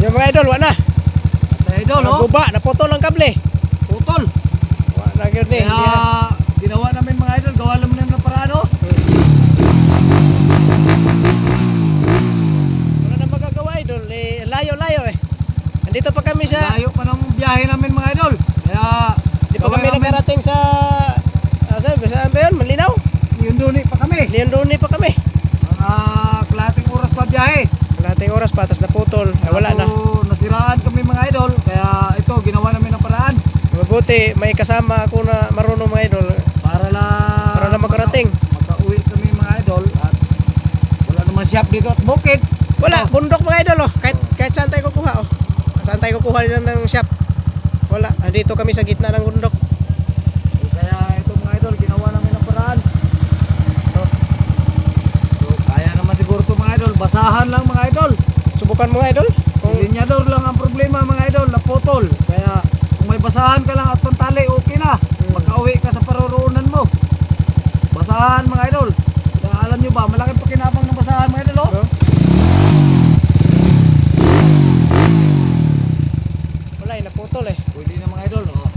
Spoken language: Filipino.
Yung mga idol, wala na. Patay idol, oh. Guba, naputol ang kable. Putol. Wala na yun eh. Kaya ginawa namin mga idol, gawa naman namin ng paraan, oh. Wala na magagawa idol, eh, layo-layo eh. Andito pa kami sa... Layo pa ng biyahe namin mga idol. Kaya Di pa kami nakarating sa... saan ba yun? Malinaw? Liondoni pa kami. Liandoni pa kami. Mga kalating oras pa biyahe. Kalating oras pa, tas naputol. Ay, wala na. So, nasiraan kami mga idol. Kaya ito, ginawa namin ng paraan. Mabuti, may kasama ako na marunong mga idol. Para Para makarating. Makauwi kami mga idol. At wala naman shop dito at bukid. Wala, bundok mga idol oh. Kahit saan tayo kukuha oh. Saan tayo kukuha ng shop. Wala, andito kami sa gitna ng bundok. Kaya ito mga idol, ginawa namin ng paraan. So, kaya naman siguro ito mga idol. Basahan lang mga idol. Subukan mga idol. Kung Linyador lang ang problema mga idol, naputol. Kaya kung may basahan ka lang at pantali, okay na. Makauwi ka sa paroroonan mo. Basahan mga idol. Kaya alam nyo ba, malaking pakinabang ng basahan mga idol, oh. ano? Wala, naputol eh. Pwede na mga idol, oh.